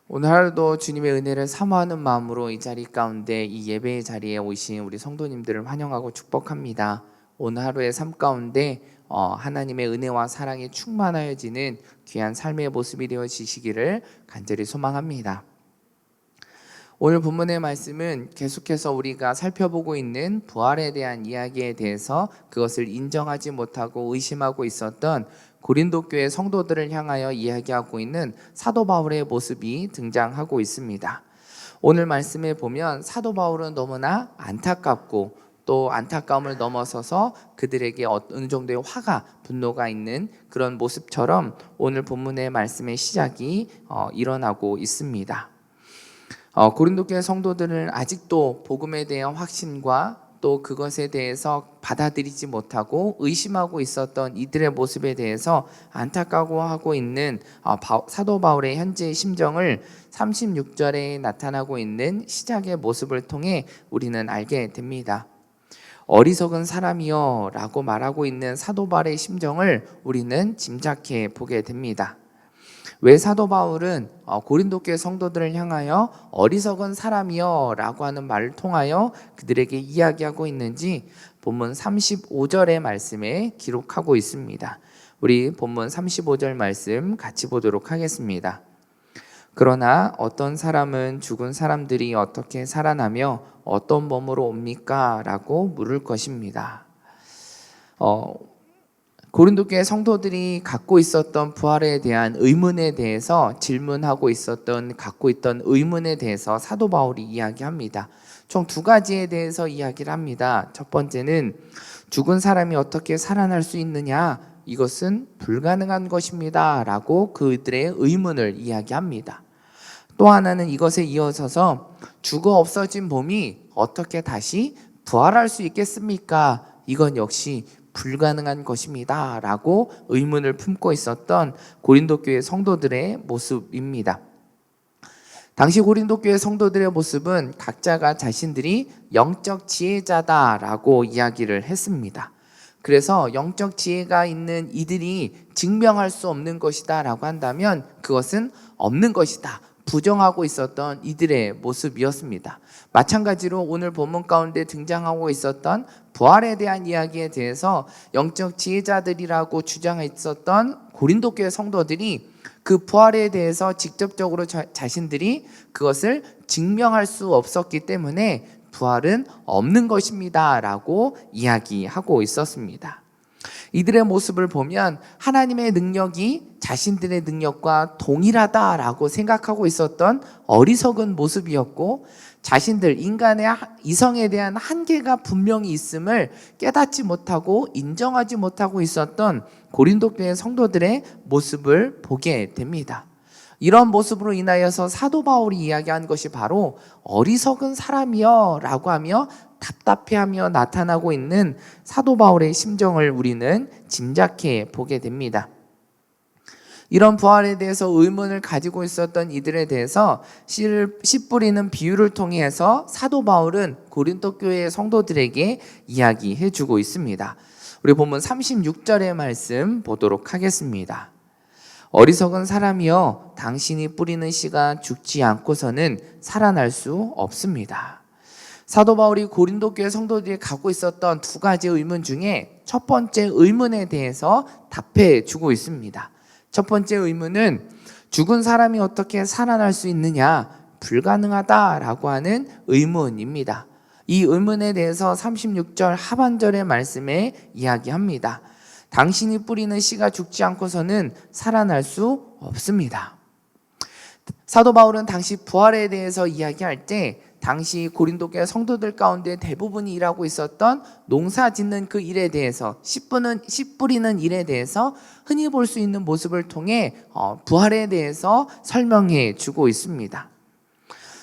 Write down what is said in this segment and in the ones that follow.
오늘 하루도 주님의 은혜를 사모하는 마음으로 이 자리 가운데 이 예배의 자리에 오신 우리 성도님들을 환영하고 축복합니다. 오늘 하루의 삶 가운데 하나님의 은혜와 사랑에 충만하여지는 귀한 삶의 모습이 되어지시기를 간절히 소망합니다. 오늘 본문의 말씀은 계속해서 우리가 살펴보고 있는 부활에 대한 이야기에 대해서 그것을 인정하지 못하고 의심하고 있었던 고린도 교회 성도들을 향하여 이야기하고 있는 사도 바울의 모습이 등장하고 있습니다. 오늘 말씀에 보면 사도 바울은 너무나 안타깝고 또 안타까움을 넘어서서 그들에게 어느 정도의 화가 분노가 있는 그런 모습처럼 오늘 본문의 말씀의 시작이 일어나고 있습니다. 고린도 교회 성도들은 아직도 복음에 대한 확신과 또 그것에 대해서 받아들이지 못하고 의심하고 있었던 이들의 모습에 대해서 안타까워하고 있는 사도 바울의 현재의 심정을 36절에 나타나고 있는 시작의 모습을 통해 우리는 알게 됩니다. 어리석은 사람이여 라고 말하고 있는 사도 바울의 심정을 우리는 짐작해 보게 됩니다. 왜 사도 바울은 고린도 교회 성도들을 향하여 어리석은 사람이여 라고 하는 말을 통하여 그들에게 이야기하고 있는지 본문 35절의 말씀에 기록하고 있습니다. 우리 본문 35절 말씀 같이 보도록 하겠습니다. 그러나 어떤 사람은 죽은 사람들이 어떻게 살아나며 어떤 몸으로 옵니까? 라고 물을 것입니다. 고린도 교회 성도들이 갖고 있었던 부활에 대한 의문에 대해서 질문하고 있었던 갖고 있던 의문에 대해서 사도 바울이 이야기합니다. 총 두 가지에 대해서 이야기를 합니다. 첫 번째는 죽은 사람이 어떻게 살아날 수 있느냐? 이것은 불가능한 것입니다. 라고 그들의 의문을 이야기합니다. 또 하나는 이것에 이어서서 죽어 없어진 몸이 어떻게 다시 부활할 수 있겠습니까? 이건 역시 불가능한 것입니다. 라고 의문을 품고 있었던 고린도 교회 성도들의 모습입니다. 당시 고린도 교회 성도들의 모습은 각자가 자신들이 영적 지혜자다라고 이야기를 했습니다. 그래서 영적 지혜가 있는 이들이 증명할 수 없는 것이다 라고 한다면 그것은 없는 것이다. 부정하고 있었던 이들의 모습이었습니다. 마찬가지로 오늘 본문 가운데 등장하고 있었던 부활에 대한 이야기에 대해서 영적 지혜자들이라고 주장했었던 고린도 교회 성도들이 그 부활에 대해서 직접적으로 자신들이 그것을 증명할 수 없었기 때문에 부활은 없는 것입니다 라고 이야기하고 있었습니다. 이들의 모습을 보면 하나님의 능력이 자신들의 능력과 동일하다라고 생각하고 있었던 어리석은 모습이었고 자신들 인간의 이성에 대한 한계가 분명히 있음을 깨닫지 못하고 인정하지 못하고 있었던 고린도 교회 성도들의 모습을 보게 됩니다. 이런 모습으로 인하여서 사도 바울이 이야기한 것이 바로 어리석은 사람이여 라고 하며 답답해하며 나타나고 있는 사도 바울의 심정을 우리는 짐작해 보게 됩니다. 이런 부활에 대해서 의문을 가지고 있었던 이들에 대해서 씨 뿌리는 비유를 통해서 사도 바울은 고린도 교회의 성도들에게 이야기해 주고 있습니다. 우리 본문 36절의 말씀 보도록 하겠습니다. 어리석은 사람이여 당신이 뿌리는 씨가 죽지 않고서는 살아날 수 없습니다. 사도 바울이 고린도 교회 성도들이 갖고 있었던 두 가지 의문 중에 첫 번째 의문에 대해서 답해 주고 있습니다. 첫 번째 의문은 죽은 사람이 어떻게 살아날 수 있느냐? 불가능하다라고 하는 의문입니다. 이 의문에 대해서 36절 하반절의 말씀에 이야기합니다. 당신이 뿌리는 씨가 죽지 않고서는 살아날 수 없습니다. 사도 바울은 당시 부활에 대해서 이야기할 때 당시 고린도 교회 성도들 가운데 대부분이 일하고 있었던 농사 짓는 그 일에 대해서 씨 뿌리는 일에 대해서 흔히 볼 수 있는 모습을 통해 부활에 대해서 설명해 주고 있습니다.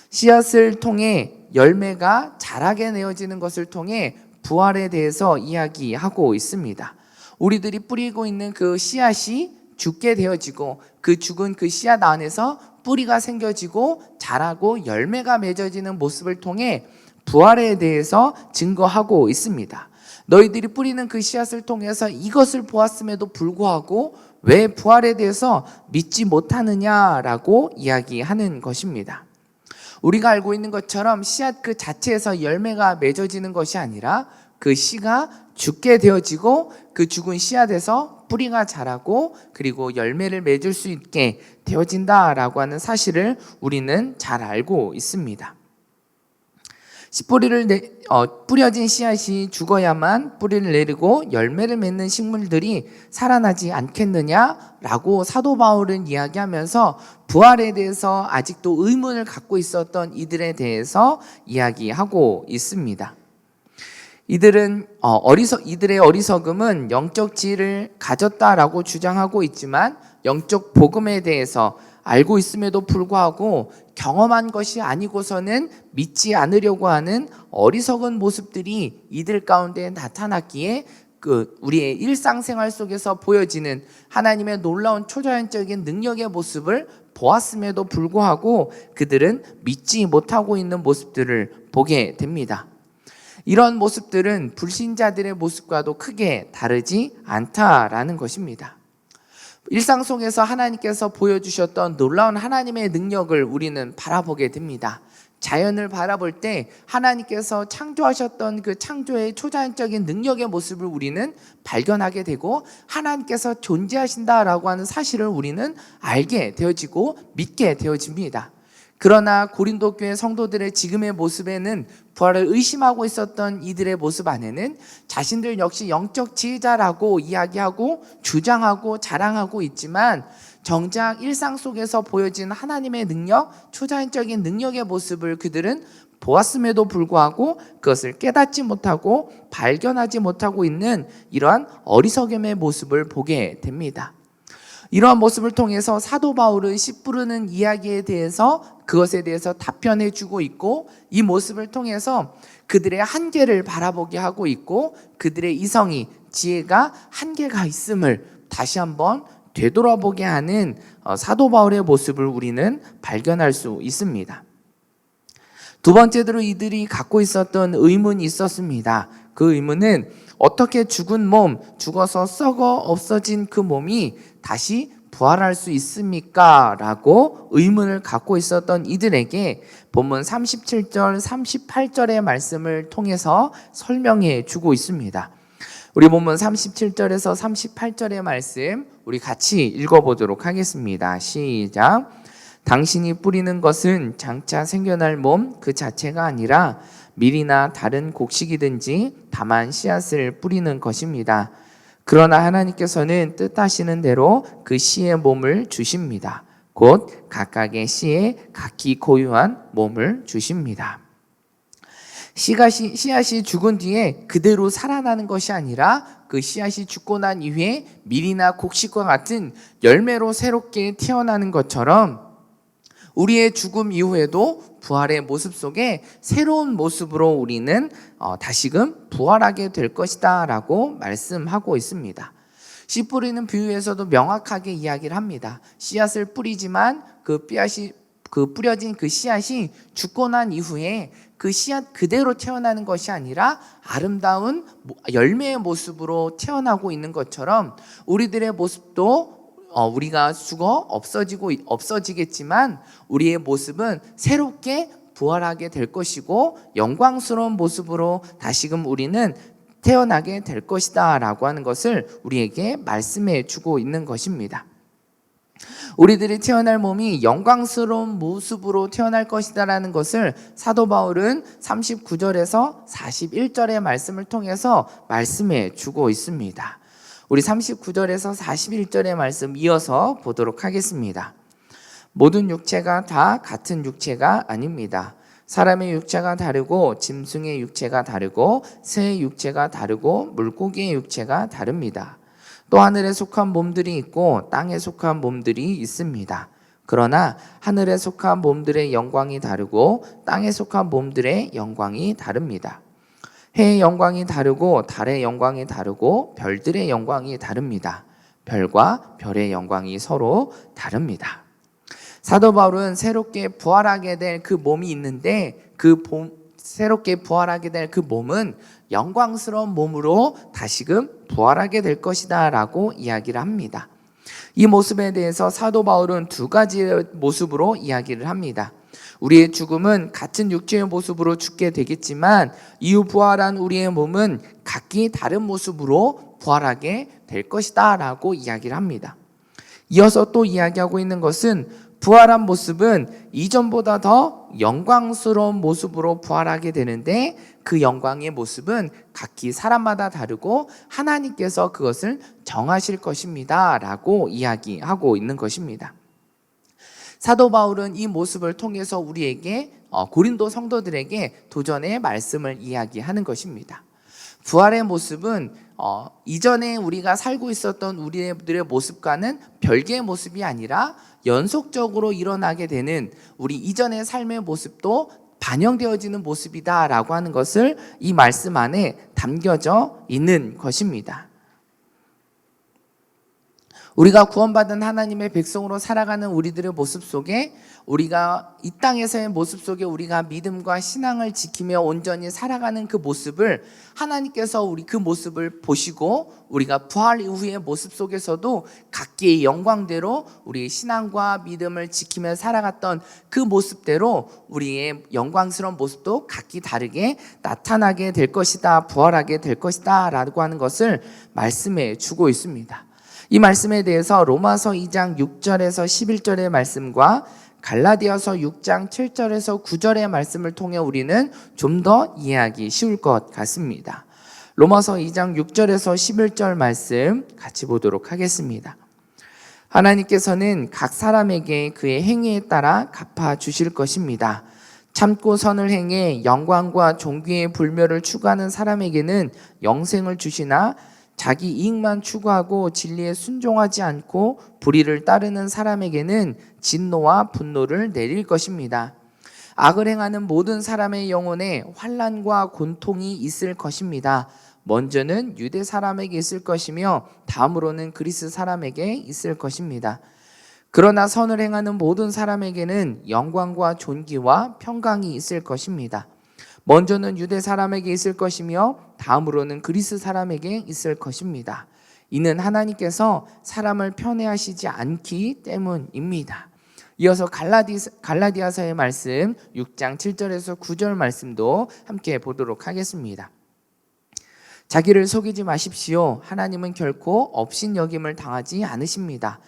씨앗을 통해 열매가 자라게 내어지는 것을 통해 부활에 대해서 이야기하고 있습니다. 우리들이 뿌리고 있는 그 씨앗이 죽게 되어지고 그 죽은 그 씨앗 안에서 뿌리가 생겨지고 자라고 열매가 맺어지는 모습을 통해 부활에 대해서 증거하고 있습니다. 너희들이 뿌리는 그 씨앗을 통해서 이것을 보았음에도 불구하고 왜 부활에 대해서 믿지 못하느냐라고 이야기하는 것입니다. 우리가 알고 있는 것처럼 씨앗 그 자체에서 열매가 맺어지는 것이 아니라 그 씨가 죽게 되어지고 그 죽은 씨앗에서 뿌리가 자라고 그리고 열매를 맺을 수 있게 되어진다라고 하는 사실을 우리는 잘 알고 있습니다. 뿌려진 씨앗이 죽어야만 뿌리를 내리고 열매를 맺는 식물들이 살아나지 않겠느냐라고 사도 바울은 이야기하면서 부활에 대해서 아직도 의문을 갖고 있었던 이들에 대해서 이야기하고 있습니다. 이들의 어리석음은 영적 지혜를 가졌다라고 주장하고 있지만 영적 복음에 대해서 알고 있음에도 불구하고 경험한 것이 아니고서는 믿지 않으려고 하는 어리석은 모습들이 이들 가운데 나타났기에 우리의 일상생활 속에서 보여지는 하나님의 놀라운 초자연적인 능력의 모습을 보았음에도 불구하고 그들은 믿지 못하고 있는 모습들을 보게 됩니다. 이런 모습들은 불신자들의 모습과도 크게 다르지 않다라는 것입니다. 일상 속에서 하나님께서 보여주셨던 놀라운 하나님의 능력을 우리는 바라보게 됩니다. 자연을 바라볼 때 하나님께서 창조하셨던 그 창조의 초자연적인 능력의 모습을 우리는 발견하게 되고 하나님께서 존재하신다라고 하는 사실을 우리는 알게 되어지고 믿게 되어집니다. 그러나 고린도 교회 성도들의 지금의 모습에는 부활을 의심하고 있었던 이들의 모습 안에는 자신들 역시 영적 지혜자라고 이야기하고 주장하고 자랑하고 있지만 정작 일상 속에서 보여진 하나님의 능력, 초자연적인 능력의 모습을 그들은 보았음에도 불구하고 그것을 깨닫지 못하고 발견하지 못하고 있는 이러한 어리석음의 모습을 보게 됩니다. 이러한 모습을 통해서 사도 바울은 씨 뿌르는 이야기에 대해서 그것에 대해서 답변해 주고 있고 이 모습을 통해서 그들의 한계를 바라보게 하고 있고 그들의 이성이 지혜가 한계가 있음을 다시 한번 되돌아보게 하는 사도 바울의 모습을 우리는 발견할 수 있습니다. 두 번째로 이들이 갖고 있었던 의문이 있었습니다. 그 의문은 어떻게 죽은 몸, 죽어서 썩어 없어진 그 몸이 다시 부활할 수 있습니까? 라고 의문을 갖고 있었던 이들에게 본문 37절, 38절의 말씀을 통해서 설명해 주고 있습니다. 우리 본문 37절에서 38절의 말씀 우리 같이 읽어보도록 하겠습니다. 시작. 당신이 뿌리는 것은 장차 생겨날 몸 그 자체가 아니라 밀이나 다른 곡식이든지 다만 씨앗을 뿌리는 것입니다. 그러나 하나님께서는 뜻하시는 대로 그 씨의 몸을 주십니다. 곧 각각의 씨에 각기 고유한 몸을 주십니다. 씨앗이 죽은 뒤에 그대로 살아나는 것이 아니라 그 씨앗이 죽고 난 이후에 밀이나 곡식과 같은 열매로 새롭게 태어나는 것처럼 우리의 죽음 이후에도 부활의 모습 속에 새로운 모습으로 우리는 다시금 부활하게 될 것이다 라고 말씀하고 있습니다. 씨 뿌리는 비유에서도 명확하게 이야기를 합니다. 씨앗을 뿌리지만 그 뿌려진 그 씨앗이 죽고 난 이후에 그 씨앗 그대로 태어나는 것이 아니라 아름다운 열매의 모습으로 태어나고 있는 것처럼 우리들의 모습도 우리가 죽어 없어지겠지만 우리의 모습은 새롭게 부활하게 될 것이고 영광스러운 모습으로 다시금 우리는 태어나게 될 것이다 라고 하는 것을 우리에게 말씀해 주고 있는 것입니다. 우리들이 태어날 몸이 영광스러운 모습으로 태어날 것이다 라는 것을 사도 바울은 39절에서 41절의 말씀을 통해서 말씀해 주고 있습니다. 우리 39절에서 41절의 말씀 이어서 보도록 하겠습니다. 모든 육체가 다 같은 육체가 아닙니다. 사람의 육체가 다르고 짐승의 육체가 다르고 새의 육체가 다르고 물고기의 육체가 다릅니다. 또 하늘에 속한 몸들이 있고 땅에 속한 몸들이 있습니다. 그러나 하늘에 속한 몸들의 영광이 다르고 땅에 속한 몸들의 영광이 다릅니다. 해의 영광이 다르고 달의 영광이 다르고 별들의 영광이 다릅니다. 별과 별의 영광이 서로 다릅니다. 사도 바울은 새롭게 부활하게 될 그 몸이 있는데 새롭게 부활하게 될 그 몸은 영광스러운 몸으로 다시금 부활하게 될 것이다 라고 이야기를 합니다. 이 모습에 대해서 사도 바울은 두 가지의 모습으로 이야기를 합니다. 우리의 죽음은 같은 육체의 모습으로 죽게 되겠지만 이후 부활한 우리의 몸은 각기 다른 모습으로 부활하게 될 것이다 라고 이야기를 합니다. 이어서 또 이야기하고 있는 것은 부활한 모습은 이전보다 더 영광스러운 모습으로 부활하게 되는데 그 영광의 모습은 각기 사람마다 다르고 하나님께서 그것을 정하실 것입니다 라고 이야기하고 있는 것입니다. 사도 바울은 이 모습을 통해서 우리에게 고린도 성도들에게 도전의 말씀을 이야기하는 것입니다. 부활의 모습은 이전에 우리가 살고 있었던 우리들의 모습과는 별개의 모습이 아니라 연속적으로 일어나게 되는 우리 이전의 삶의 모습도 반영되어지는 모습이다라고 하는 것을 이 말씀 안에 담겨져 있는 것입니다. 우리가 구원받은 하나님의 백성으로 살아가는 우리들의 모습 속에 우리가 이 땅에서의 모습 속에 우리가 믿음과 신앙을 지키며 온전히 살아가는 그 모습을 하나님께서 우리 그 모습을 보시고 우리가 부활 이후의 모습 속에서도 각기의 영광대로 우리의 신앙과 믿음을 지키며 살아갔던 그 모습대로 우리의 영광스러운 모습도 각기 다르게 나타나게 될 것이다, 부활하게 될 것이다 라고 하는 것을 말씀해 주고 있습니다. 이 말씀에 대해서 로마서 2장 6절에서 11절의 말씀과 갈라디아서 6장 7절에서 9절의 말씀을 통해 우리는 좀 더 이해하기 쉬울 것 같습니다. 로마서 2장 6절에서 11절 말씀 같이 보도록 하겠습니다. 하나님께서는 각 사람에게 그의 행위에 따라 갚아 주실 것입니다. 참고 선을 행해 영광과 존귀의 불멸을 추구하는 사람에게는 영생을 주시나 자기 이익만 추구하고 진리에 순종하지 않고 불의를 따르는 사람에게는 진노와 분노를 내릴 것입니다. 악을 행하는 모든 사람의 영혼에 환난과 곤통이 있을 것입니다. 먼저는 유대 사람에게 있을 것이며 다음으로는 그리스 사람에게 있을 것입니다. 그러나 선을 행하는 모든 사람에게는 영광과 존귀와 평강이 있을 것입니다. 먼저는 유대 사람에게 있을 것이며 다음으로는 그리스 사람에게 있을 것입니다. 이는 하나님께서 사람을 편애하시지 않기 때문입니다. 이어서 갈라디아서의 말씀 6장 7절에서 9절 말씀도 함께 보도록 하겠습니다. 자기를 속이지 마십시오. 하나님은 결코 업신여김을 당하지 않으십니다.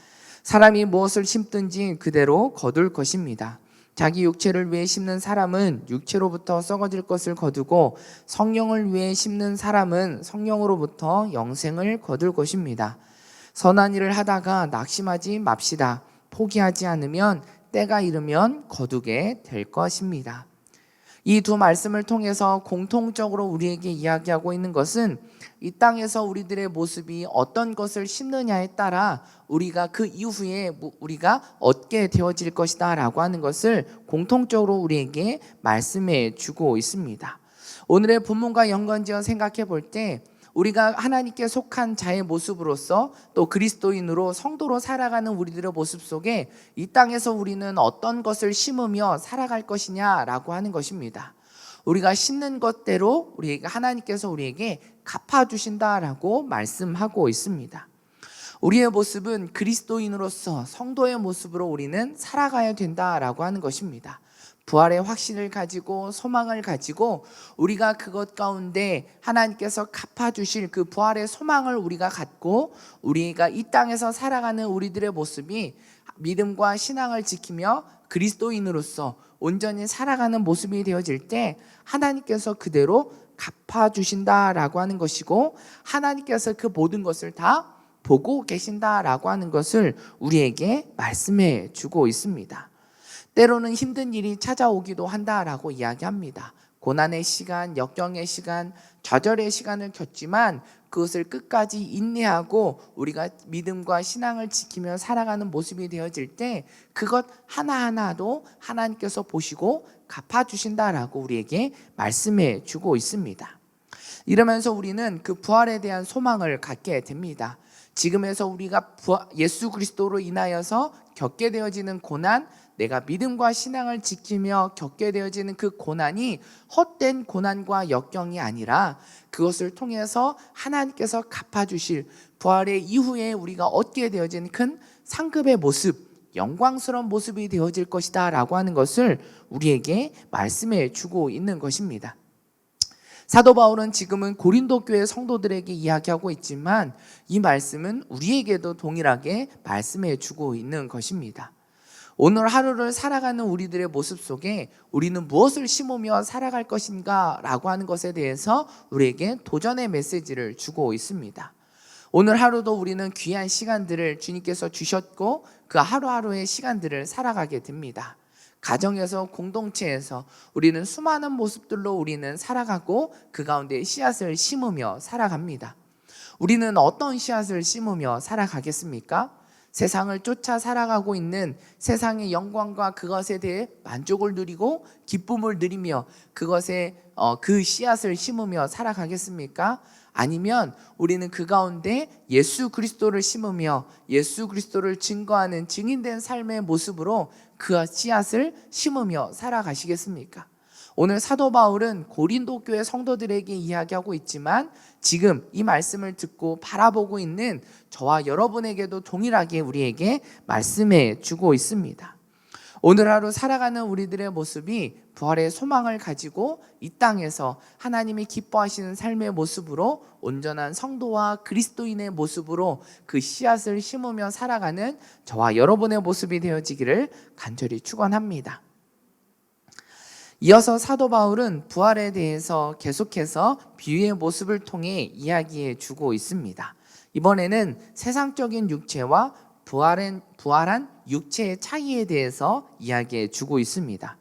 사람이 무엇을 심든지 그대로 거둘 것입니다. 자기 육체를 위해 심는 사람은 육체로부터 썩어질 것을 거두고 성령을 위해 심는 사람은 성령으로부터 영생을 거둘 것입니다. 선한 일을 하다가 낙심하지 맙시다. 포기하지 않으면 때가 이르면 거두게 될 것입니다. 이 두 말씀을 통해서 공통적으로 우리에게 이야기하고 있는 것은 이 땅에서 우리들의 모습이 어떤 것을 심느냐에 따라 우리가 그 이후에 우리가 얻게 되어질 것이다 라고 하는 것을 공통적으로 우리에게 말씀해 주고 있습니다. 오늘의 본문과 연관지어 생각해 볼 때 우리가 하나님께 속한 자의 모습으로서 또 그리스도인으로 성도로 살아가는 우리들의 모습 속에 이 땅에서 우리는 어떤 것을 심으며 살아갈 것이냐라고 하는 것입니다. 우리가 심는 것대로 우리에게 하나님께서 우리에게 갚아주신다라고 말씀하고 있습니다. 우리의 모습은 그리스도인으로서 성도의 모습으로 우리는 살아가야 된다라고 하는 것입니다. 부활의 확신을 가지고 소망을 가지고 우리가 그것 가운데 하나님께서 갚아주실 그 부활의 소망을 우리가 갖고 우리가 이 땅에서 살아가는 우리들의 모습이 믿음과 신앙을 지키며 그리스도인으로서 온전히 살아가는 모습이 되어질 때 하나님께서 그대로 갚아주신다라고 하는 것이고 하나님께서 그 모든 것을 다 보고 계신다라고 하는 것을 우리에게 말씀해 주고 있습니다. 때로는 힘든 일이 찾아오기도 한다라고 이야기합니다. 고난의 시간, 역경의 시간, 좌절의 시간을 겪지만 그것을 끝까지 인내하고 우리가 믿음과 신앙을 지키며 살아가는 모습이 되어질 때 그것 하나하나도 하나님께서 보시고 갚아주신다라고 우리에게 말씀해 주고 있습니다. 이러면서 우리는 그 부활에 대한 소망을 갖게 됩니다. 지금에서 우리가 예수 그리스도로 인하여서 겪게 되어지는 고난, 내가 믿음과 신앙을 지키며 겪게 되어지는 그 고난이 헛된 고난과 역경이 아니라 그것을 통해서 하나님께서 갚아주실 부활의 이후에 우리가 얻게 되어지는 큰 상급의 모습, 영광스러운 모습이 되어질 것이다 라고 하는 것을 우리에게 말씀해 주고 있는 것입니다. 사도 바울은 지금은 고린도 교회 성도들에게 이야기하고 있지만 이 말씀은 우리에게도 동일하게 말씀해 주고 있는 것입니다. 오늘 하루를 살아가는 우리들의 모습 속에 우리는 무엇을 심으며 살아갈 것인가 라고 하는 것에 대해서 우리에게 도전의 메시지를 주고 있습니다. 오늘 하루도 우리는 귀한 시간들을 주님께서 주셨고 그 하루하루의 시간들을 살아가게 됩니다. 가정에서, 공동체에서 우리는 수많은 모습들로 우리는 살아가고 그 가운데 씨앗을 심으며 살아갑니다. 우리는 어떤 씨앗을 심으며 살아가겠습니까? 세상을 쫓아 살아가고 있는 세상의 영광과 그것에 대해 만족을 누리고 기쁨을 누리며 그것에 그 씨앗을 심으며 살아가겠습니까? 아니면 우리는 그 가운데 예수 그리스도를 심으며 예수 그리스도를 증거하는 증인된 삶의 모습으로 그 씨앗을 심으며 살아가시겠습니까? 오늘 사도 바울은 고린도 교회 성도들에게 이야기하고 있지만 지금 이 말씀을 듣고 바라보고 있는 저와 여러분에게도 동일하게 우리에게 말씀해 주고 있습니다. 오늘 하루 살아가는 우리들의 모습이 부활의 소망을 가지고 이 땅에서 하나님이 기뻐하시는 삶의 모습으로 온전한 성도와 그리스도인의 모습으로 그 씨앗을 심으며 살아가는 저와 여러분의 모습이 되어지기를 간절히 축원합니다. 이어서 사도 바울은 부활에 대해서 계속해서 비유의 모습을 통해 이야기해 주고 있습니다. 이번에는 세상적인 육체와 부활한 육체의 차이에 대해서 이야기해 주고 있습니다.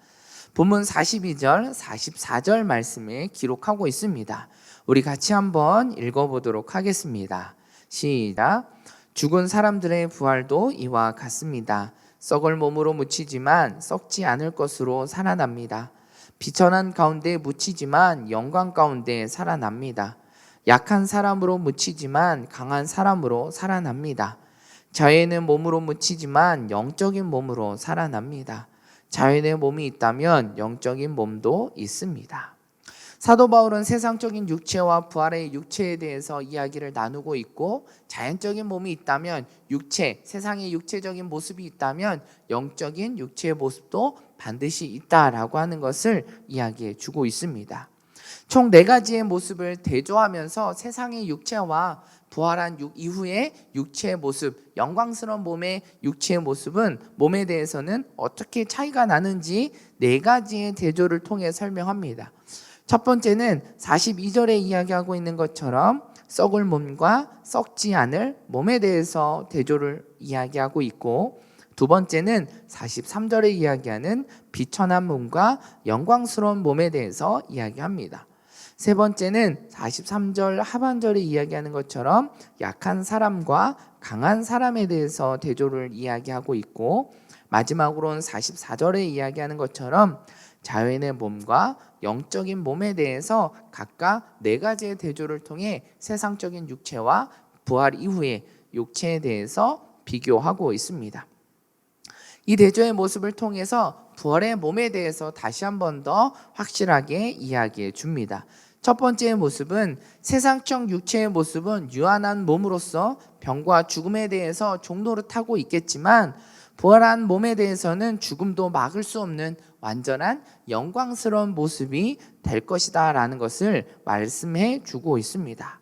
본문 42절, 44절 말씀에 기록하고 있습니다. 우리 같이 한번 읽어보도록 하겠습니다. 시작. 죽은 사람들의 부활도 이와 같습니다. 썩을 몸으로 묻히지만 썩지 않을 것으로 살아납니다. 비천한 가운데 묻히지만 영광 가운데 살아납니다. 약한 사람으로 묻히지만 강한 사람으로 살아납니다. 자연의 몸으로 묻히지만 영적인 몸으로 살아납니다. 자연의 몸이 있다면 영적인 몸도 있습니다. 사도 바울은 세상적인 육체와 부활의 육체에 대해서 이야기를 나누고 있고 자연적인 몸이 있다면 육체, 세상의 육체적인 모습이 있다면 영적인 육체의 모습도 반드시 있다라고 하는 것을 이야기해 주고 있습니다. 총 4가지의 모습을 대조하면서 세상의 육체와 부활한 이후의 육체의 모습, 영광스러운 몸의 육체의 모습은 몸에 대해서는 어떻게 차이가 나는지 4가지의 대조를 통해 설명합니다. 첫 번째는 42절에 이야기하고 있는 것처럼 썩을 몸과 썩지 않을 몸에 대해서 대조를 이야기하고 있고, 두 번째는 43절에 이야기하는 비천한 몸과 영광스러운 몸에 대해서 이야기합니다. 세 번째는 43절 하반절에 이야기하는 것처럼 약한 사람과 강한 사람에 대해서 대조를 이야기하고 있고, 마지막으로는 44절에 이야기하는 것처럼 자연의 몸과 영적인 몸에 대해서 각각 4가지의 대조를 통해 세상적인 육체와 부활 이후의 육체에 대해서 비교하고 있습니다. 이 대조의 모습을 통해서 부활의 몸에 대해서 다시 한 번 더 확실하게 이야기해 줍니다. 첫 번째 모습은 세상적 육체의 모습은 유한한 몸으로서 병과 죽음에 대해서 종로를 타고 있겠지만 부활한 몸에 대해서는 죽음도 막을 수 없는 완전한 영광스러운 모습이 될 것이다 라는 것을 말씀해 주고 있습니다.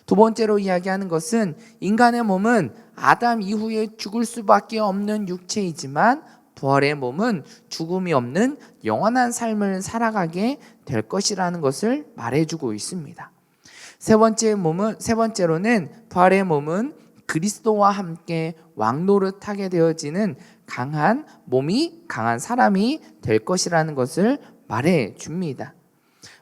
두 번째로 이야기하는 것은 인간의 몸은 아담 이후에 죽을 수밖에 없는 육체이지만 부활의 몸은 죽음이 없는 영원한 삶을 살아가게 될 것이라는 것을 말해주고 있습니다. 세 번째로는 부활의 몸은 그리스도와 함께 왕노릇하게 되어지는 강한 몸이, 강한 사람이 될 것이라는 것을 말해줍니다.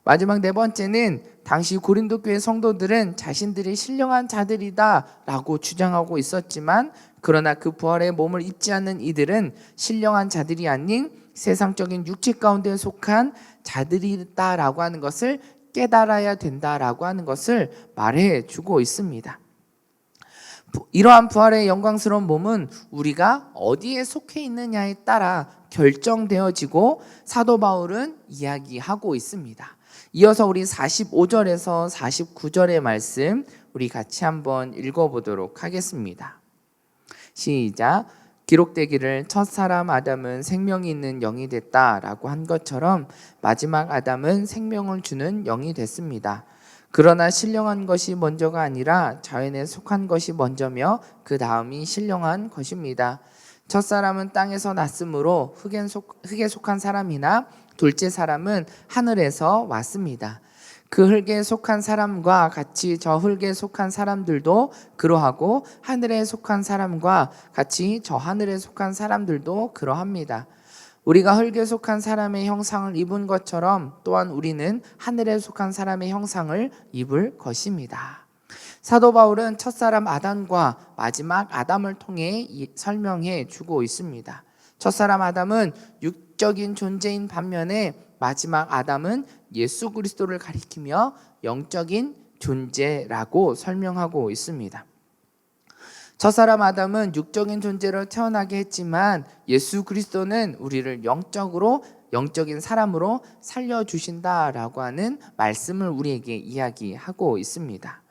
마지막 4번째는 당시 고린도 교회 성도들은 자신들이 신령한 자들이다 라고 주장하고 있었지만, 그러나 그 부활의 몸을 입지 않는 이들은 신령한 자들이 아닌 세상적인 육체 가운데 속한 자들이다 라고 하는 것을 깨달아야 된다라고 하는 것을 말해주고 있습니다. 이러한 부활의 영광스러운 몸은 우리가 어디에 속해 있느냐에 따라 결정되어지고 사도 바울은 이야기하고 있습니다. 이어서 우리 45절에서 49절의 말씀 우리 같이 한번 읽어보도록 하겠습니다. 시작. 기록되기를 첫사람 아담은 생명이 있는 영이 됐다라고 한 것처럼 마지막 아담은 생명을 주는 영이 됐습니다. 그러나 신령한 것이 먼저가 아니라 자연에 속한 것이 먼저며 그 다음이 신령한 것입니다. 첫사람은 땅에서 났으므로 흙에 속한 사람이나 둘째 사람은 하늘에서 왔습니다. 그 흙에 속한 사람과 같이 저 흙에 속한 사람들도 그러하고 하늘에 속한 사람과 같이 저 하늘에 속한 사람들도 그러합니다. 우리가 흙에 속한 사람의 형상을 입은 것처럼 또한 우리는 하늘에 속한 사람의 형상을 입을 것입니다. 사도 바울은 첫사람 아담과 마지막 아담을 통해 설명해 주고 있습니다. 첫사람 아담은 육적인 존재인 반면에 마지막 아담은 예수 그리스도를 가리키며 영적인 존재라고 설명하고 있습니다. 첫사람 아담은 육적인 존재로 태어나게 했지만 예수 그리스도는 우리를 영적인 사람으로 살려주신다라고 하는 말씀을 우리에게 이야기하고 있습니다.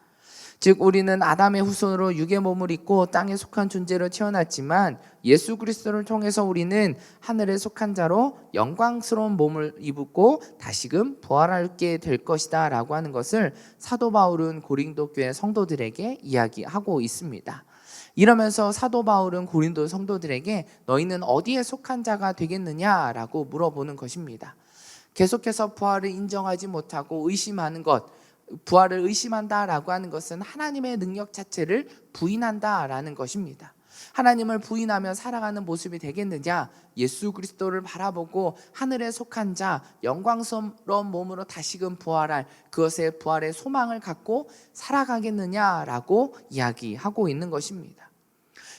즉 우리는 아담의 후손으로 육의 몸을 입고 땅에 속한 존재로 태어났지만 예수 그리스도를 통해서 우리는 하늘에 속한 자로 영광스러운 몸을 입고 다시금 부활하게 될 것이다 라고 하는 것을 사도 바울은 고린도 교회 성도들에게 이야기하고 있습니다. 이러면서 사도 바울은 고린도 성도들에게 너희는 어디에 속한 자가 되겠느냐라고 물어보는 것입니다. 계속해서 부활을 인정하지 못하고 의심하는 것, 부활을 의심한다라고 하는 것은 하나님의 능력 자체를 부인한다라는 것입니다. 하나님을 부인하며 살아가는 모습이 되겠느냐? 예수 그리스도를 바라보고 하늘에 속한 자, 영광스러운 몸으로 다시금 부활할 그것의 부활의 소망을 갖고 살아가겠느냐라고 이야기하고 있는 것입니다.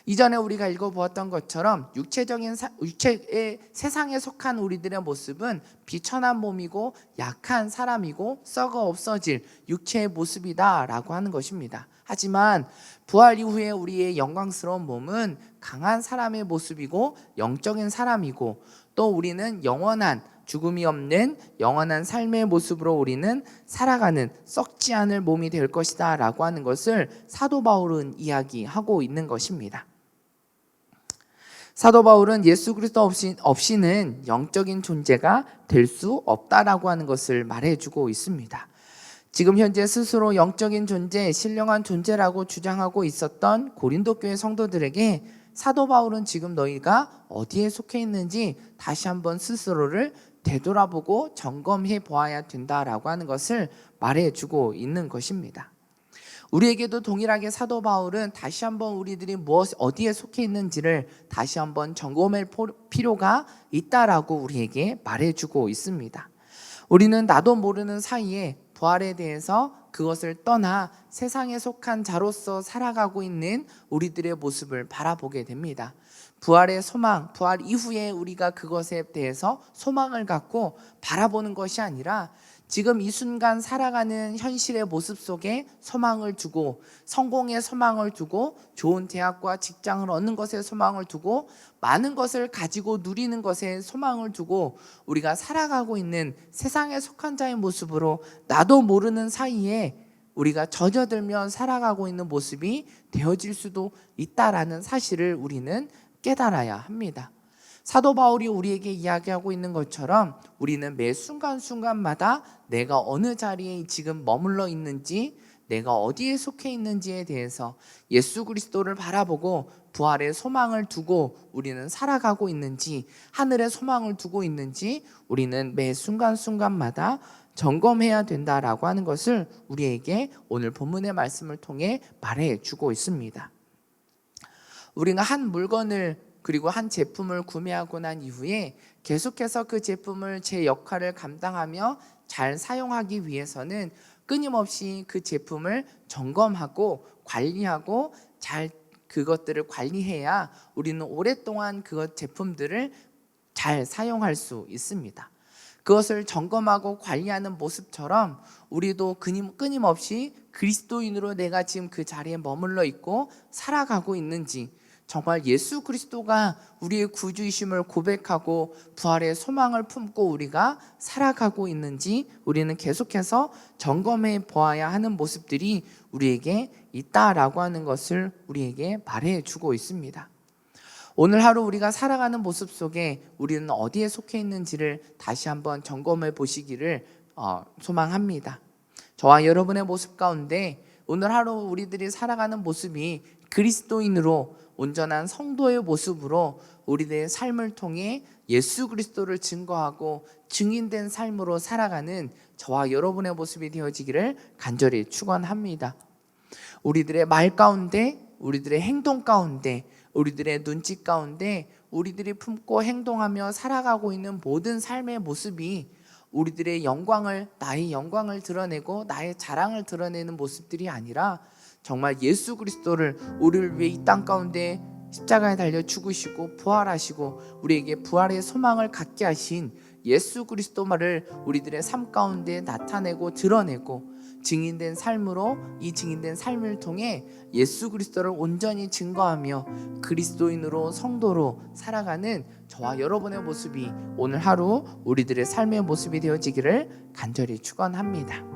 이전에 우리가 읽어보았던 것처럼 육체의 세상에 속한 우리들의 모습은 비천한 몸이고 약한 사람이고 썩어 없어질 육체의 모습이다 라고 하는 것입니다. 하지만 부활 이후에 우리의 영광스러운 몸은 강한 사람의 모습이고 영적인 사람이고 또 우리는 영원한 죽음이 없는 영원한 삶의 모습으로 우리는 살아가는 썩지 않을 몸이 될 것이다 라고 하는 것을 사도 바울은 이야기하고 있는 것입니다. 사도 바울은 예수 그리스도 없이는 영적인 존재가 될 수 없다라고 하는 것을 말해주고 있습니다. 지금 현재 스스로 영적인 존재, 신령한 존재라고 주장하고 있었던 고린도 교회 성도들에게 사도 바울은 지금 너희가 어디에 속해 있는지 다시 한번 스스로를 되돌아보고 점검해 보아야 된다라고 하는 것을 말해주고 있는 것입니다. 우리에게도 동일하게 사도 바울은 다시 한번 우리들이 어디에 속해 있는지를 다시 한번 점검할 필요가 있다라고 우리에게 말해주고 있습니다. 우리는 나도 모르는 사이에 부활에 대해서 그것을 떠나 세상에 속한 자로서 살아가고 있는 우리들의 모습을 바라보게 됩니다. 부활의 소망, 부활 이후에 우리가 그것에 대해서 소망을 갖고 바라보는 것이 아니라 지금 이 순간 살아가는 현실의 모습 속에 소망을 두고 성공의 소망을 두고 좋은 대학과 직장을 얻는 것에 소망을 두고 많은 것을 가지고 누리는 것에 소망을 두고 우리가 살아가고 있는 세상에 속한 자의 모습으로 나도 모르는 사이에 우리가 젖어들며 살아가고 있는 모습이 되어질 수도 있다라는 사실을 우리는 깨달아야 합니다. 사도 바울이 우리에게 이야기하고 있는 것처럼 우리는 매 순간순간마다 내가 어느 자리에 지금 머물러 있는지, 내가 어디에 속해 있는지에 대해서 예수 그리스도를 바라보고 부활의 소망을 두고 우리는 살아가고 있는지, 하늘의 소망을 두고 있는지 우리는 매 순간순간마다 점검해야 된다라고 하는 것을 우리에게 오늘 본문의 말씀을 통해 말해주고 있습니다. 우리가 한 물건을 그리고 한 제품을 구매하고 난 이후에 계속해서 그 제품을 제 역할을 감당하며 잘 사용하기 위해서는 끊임없이 그 제품을 점검하고 관리하고 잘 그것들을 관리해야 우리는 오랫동안 그 제품들을 잘 사용할 수 있습니다. 그것을 점검하고 관리하는 모습처럼 우리도 끊임없이 그리스도인으로 내가 지금 그 자리에 머물러 있고 살아가고 있는지, 정말 예수 그리스도가 우리의 구주이심을 고백하고 부활의 소망을 품고 우리가 살아가고 있는지 우리는 계속해서 점검해 보아야 하는 모습들이 우리에게 있다라고 하는 것을 우리에게 말해주고 있습니다. 오늘 하루 우리가 살아가는 모습 속에 우리는 어디에 속해 있는지를 다시 한번 점검해 보시기를 소망합니다. 저와 여러분의 모습 가운데 오늘 하루 우리들이 살아가는 모습이 그리스도인으로 온전한 성도의 모습으로 우리들의 삶을 통해 예수 그리스도를 증거하고 증인된 삶으로 살아가는 저와 여러분의 모습이 되어지기를 간절히 축원합니다. 우리들의 말 가운데, 우리들의 행동 가운데, 우리들의 눈짓 가운데 우리들이 품고 행동하며 살아가고 있는 모든 삶의 모습이 우리들의 영광을, 나의 영광을 드러내고 나의 자랑을 드러내는 모습들이 아니라 정말 예수 그리스도를 우리를 위해 이 땅 가운데 십자가에 달려 죽으시고 부활하시고 우리에게 부활의 소망을 갖게 하신 예수 그리스도만을 우리들의 삶 가운데 나타내고 드러내고 증인된 삶으로 이 증인된 삶을 통해 예수 그리스도를 온전히 증거하며 그리스도인으로 성도로 살아가는 저와 여러분의 모습이 오늘 하루 우리들의 삶의 모습이 되어지기를 간절히 축원합니다.